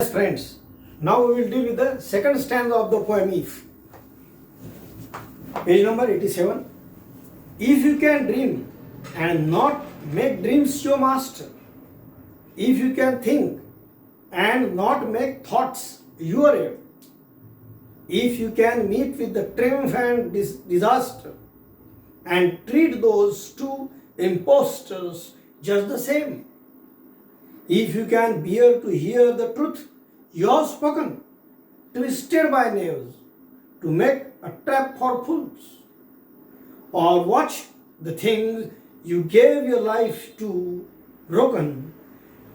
Yes, friends, now we will deal with the second stanza of the poem If. Page number 87. If you can dream and not make dreams your master, if you can think and not make thoughts your aim, if you can meet with the triumph and disaster and treat those two impostors just the same, if you can bear to hear the truth you have spoken, twisted by knaves, to make a trap for fools, or watch the things you gave your life to broken,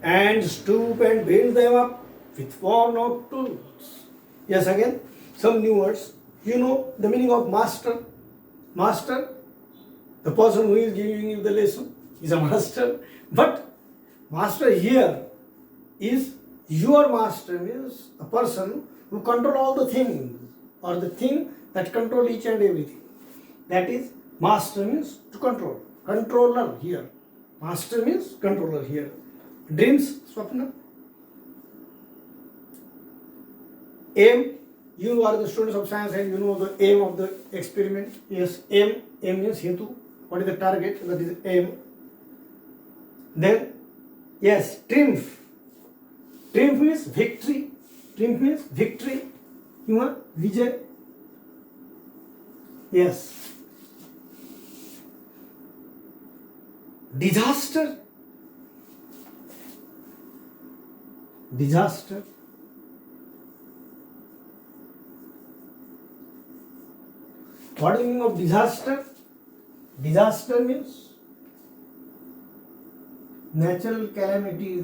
and stoop and build them up with worn out tools. Yes, again, some new words. You know the meaning of master. Master, the person who is giving you the lesson, is a master. But master here is your master, means a person who control all the things, or the thing that control each and everything. That is, master means to control. Controller here. Master means controller here. Dreams, Swapna. Aim, you are the students of science and you know the aim of the experiment. Yes, aim means hetu. What is the target? That is aim. Then, yes, triumph. Triumph means victory. Triumph means victory. You know, Vijay. Yes. Disaster. Disaster. What is the meaning of disaster? Disaster means natural calamity.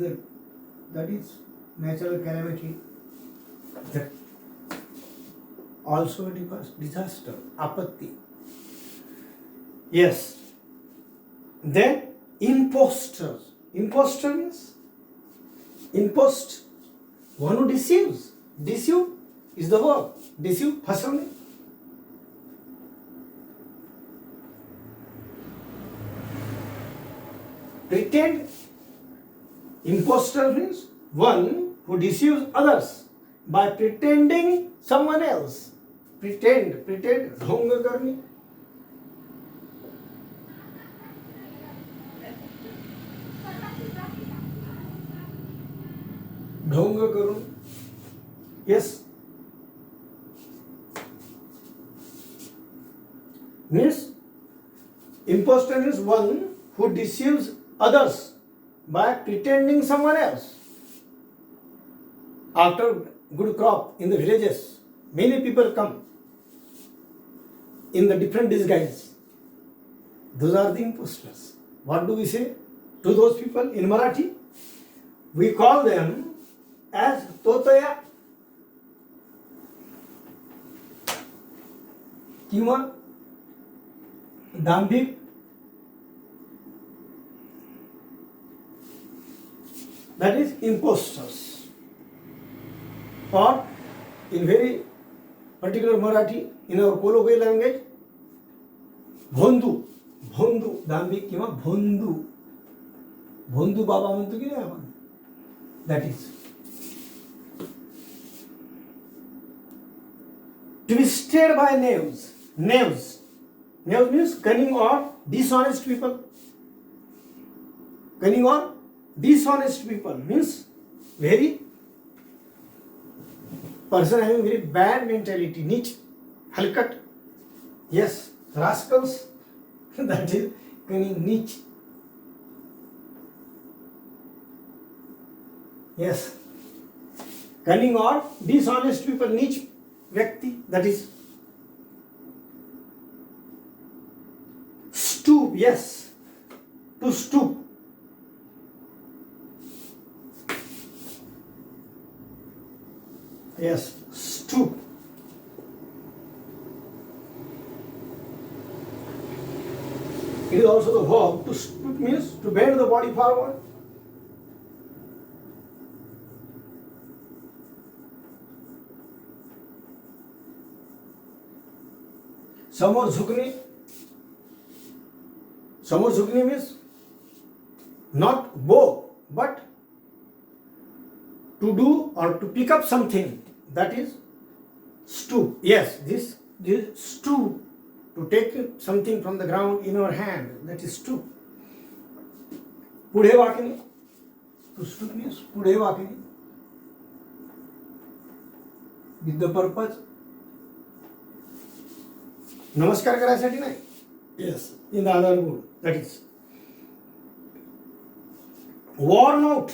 That is natural calamity. That also disaster. Apatti. Yes. Then imposters. Imposter means impost. One who deceives. Deceive is the verb. Deceive, phasane. Pretend. Imposter means one who deceives others by pretending someone else. Pretend, dhonga karni. Dhonga karu. Yes. Means imposter is one who deceives others by pretending someone else. After good crop in the villages, many people come in the different disguise. Those are the imposters. What do we say to those people in Marathi? We call them as totaya किंवा दांभिक. That is imposters. Or in very particular Marathi, in our colloquial language, भोंदू. भोंदू दांभिक किंवा भोंदू. भोंदू बाबा म्हणतो की नाही आपण. That is. Twisted by knaves. Knaves. Knaves means cunning or dishonest people. Cunning or dishonest people means very person having very bad mentality, niche, halkat. Yes, rascals. That is cunning, niche. Yes, cunning or dishonest people, niche vyakti. That is stoop. Yes, to stoop. Yes, stoop. It is also the verb. To stoop means to bend the body forward. समोर झुकणे. समोर झुकणे means not bow but to do or to pick up something, that is stoop. Yes, this stoop, to take something from the ground in our hand, that is stoop. पुढे वाकणे, to stoop means पुढे वाकणे, with the purpose. नमस्कार करायसाठी नाही. Yes, in the other mood, that is worn out.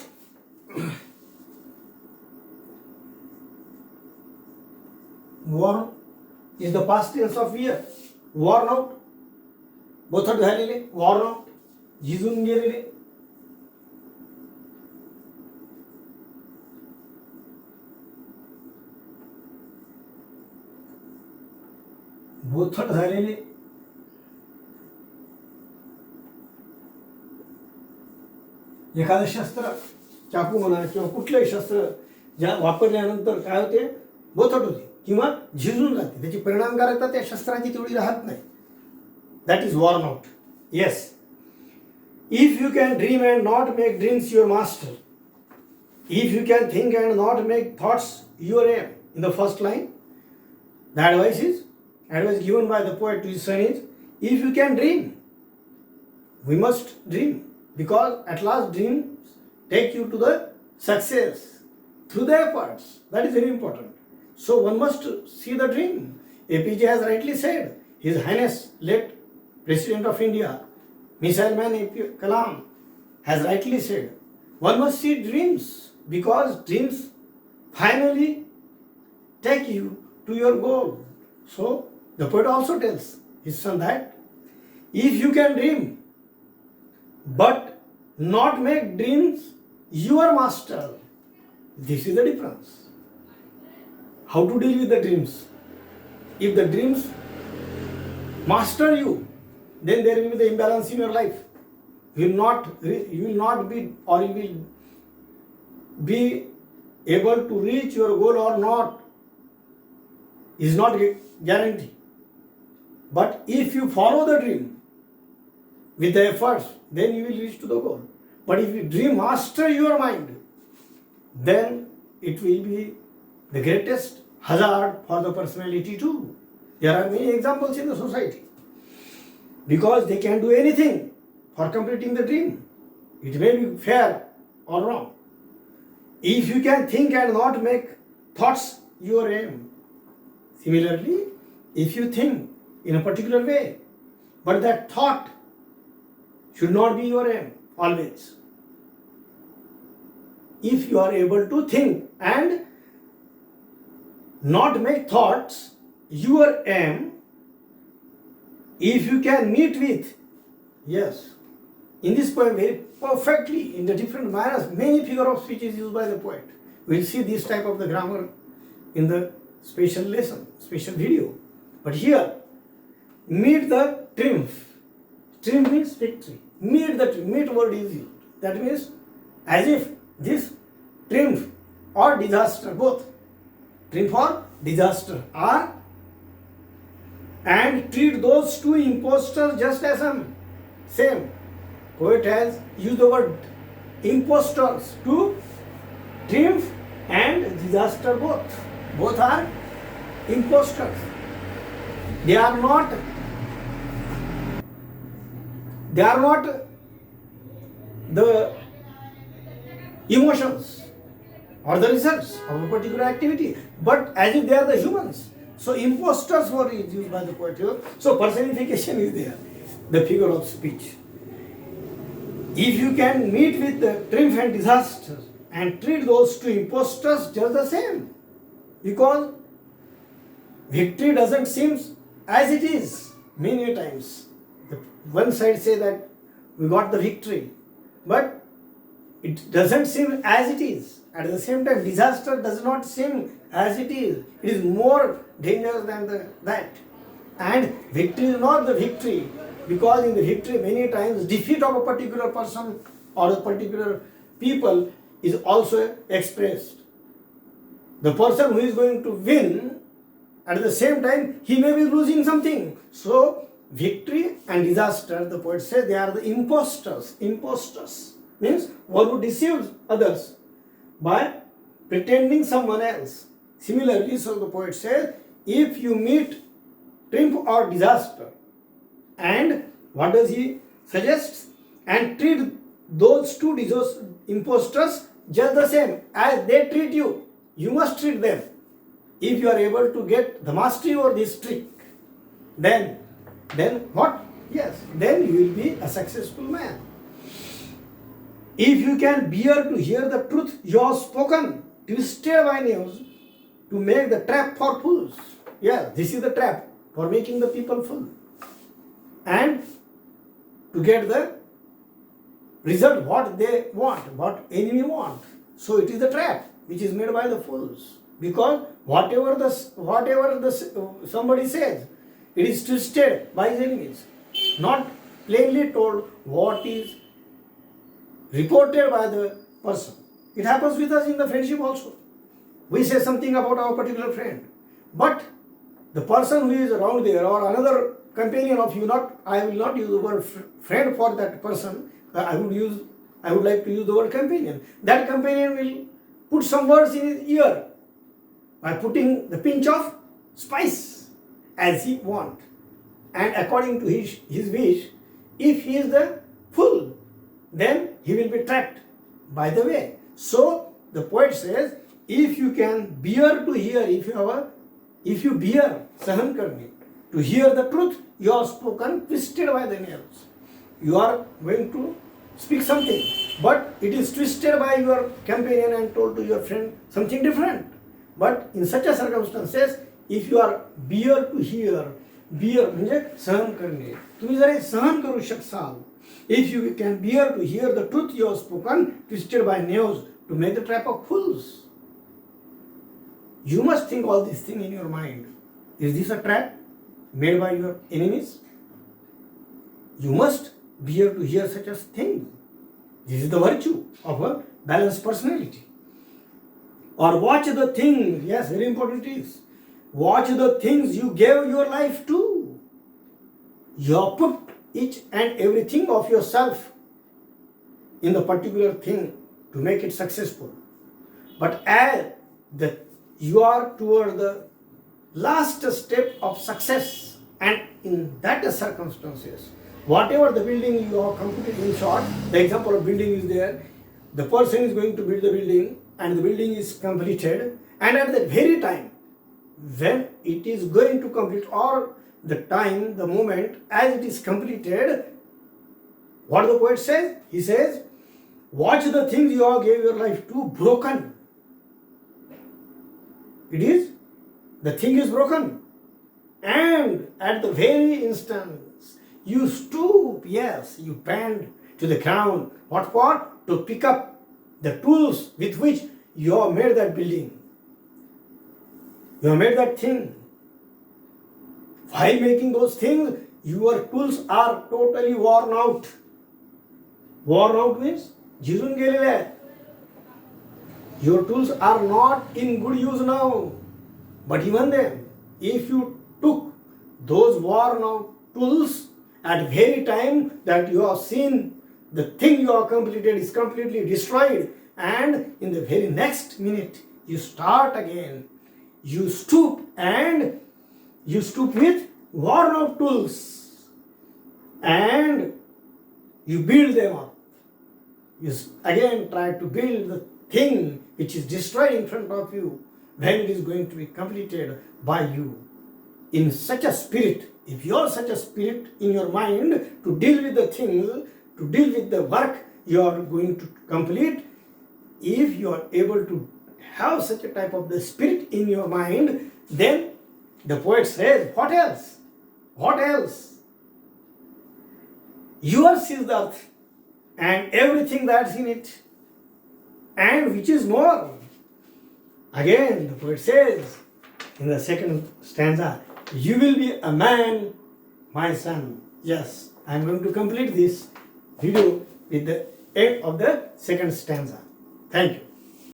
Worn is the past tense of wear. Worn out, बोथट झालेले, worn out, झिजून गेलेले. बोथट झालेले. एखादं शस्त्र, चाकू म्हणा किंवा कुठलंही शस्त्र ज्या वापरल्यानंतर काय होते, बोथट होते किंवा झिजून जाते, त्याची परिणामकारकता त्या शस्त्राची तेवढी राहत नाही. That is worn out. Yes, if you can dream and not make dreams your master, if you can think and not make thoughts your aim. In the first line, the advice given by the poet to his son is, if you can dream, we must dream, because at last dreams take you to the success through the efforts. That is very important. So one must see the dream. APJ has rightly said, His Highness late President of India, Missile Man AP Kalam has rightly said, one must see dreams, because dreams finally take you to your goal. So the poet also tells his son that if you can dream but not make dreams your master, this is the difference. How to deal with the dreams? If the dreams master you, then there will be the imbalance in your life. You will not be, or you will be able to reach your goal or not, is not guaranteed. But if you follow the dream with the efforts, then you will reach to the goal. But if you dream master your mind, then it will be the greatest hazard for the personality too. There are many examples in the society, because they can do anything for completing the dream. It may be fair or wrong. If you can think and not make thoughts your aim. Similarly, if you think in a particular way, but that thought should not be your aim always. If you are able to think and not make thoughts your aim, if you can meet with, yes, in this poem very perfectly, in the different manners, many figure of speech is used by the poet. We will see this type of the grammar in the special lesson, special video. But here, meet the triumph. Triumph means victory. Meet word is used. That means as if this triumph or disaster, both triumph or disaster are, and treat those two impostors just as same. Poet has used the word impostors to triumph and disaster both. Both are impostors. They are not the emotions or the results of a particular activity, but as if they are the humans. So impostors were used by the poet here. So personification is there, the figure of speech. If you can meet with the triumph and disaster and treat those two impostors just the same, because victory doesn't seem as it is many times. The one side say that we got the victory, but it doesn't seem as it is. At the same time, disaster does not seem as it is. It is more dangerous than that. And victory is not the victory, because in the victory many times defeat of a particular person or a particular people is also expressed. The person who is going to win, at the same time he may be losing something. So victory and disaster, the poet says, they are the impostors. Impostors means one who deceives others by pretending someone else. Similarly, so the poet says, if you meet triumph or disaster, and what does he suggest? And treat those two impostors just the same as they treat you. You must treat them. If you are able to get the mastery over this trick, then what? Yes, then you will be a successful man. If you can bear to hear the truth you have spoken, twisted by news, to make the trap for fools. Yeah, this is the trap for making the people fool. And to get the result what they want, what enemy want. So it is the trap which is made by the fools. Because whatever somebody says, it is twisted by his enemies. Not plainly told what is reported by the person. It happens with us in the friendship also. We say something about our particular friend, but the person who is around there or another companion of you, I will not use the word friend for that person. I would like to use the word companion. That companion will put some words in his ear by putting the pinch of spice as he want, and according to his wish. If he is the fool, then he will be trapped by the way. So the poet says, if you can bear to hear, if you bear sahan karne, to hear the truth you have spoken, twisted by the nails. You are going to speak something, but it is twisted by your companion and told to your friend something different. But in such a circumstances, if you are bear to hear, bear म्हणजे सहन करणे, तुम्ही जर हे सहन करू शकसाल, if you can bear to hear the truth you have spoken, twisted by nails, to make the trap of fools. You must think all these things in your mind. Is this a trap made by your enemies? You must bear to hear such a thing. This is the virtue of a balanced personality. Or watch the things, yes, very important it is. Watch the things you gave your life to. You have put each and everything of yourself in the particular thing to make it successful. But as you are toward the last step of success, and in that circumstances, whatever the building you have completed, in short, the example of building is there, the person is going to build the building and the building is completed, and at the very time when it is going to complete, or the time, the moment as it is completed, what the poet says? He says, watch the things you have gave your life to broken. The thing is broken, and at the very instance you stoop, yes, you bend to the ground. What for? To pick up the tools with which you have made that building. You have made that thing. While making those things, your tools are totally worn out. Worn out means झिजून गेलेले आहेत. Your tools are not in good use now. But even then, if you took those worn out tools at very time that you have seen the thing you have completed is completely destroyed, and in the very next minute you start again, you stoop, and you stoop with worn out tools and you build them up. You again try to build the thing which is destroyed in front of you when it is going to be completed by you. In such a spirit, if you are such a spirit in your mind to deal with the things, to deal with the work you are going to complete, if you are able to have such a type of the spirit in your mind, then the poet says, what else? What else? Yours is the earth and everything that's in it, and which is more. Again, the poet says in the second stanza, you will be a man, my son. Yes, I am going to complete this video with the end of the second stanza. Thank you.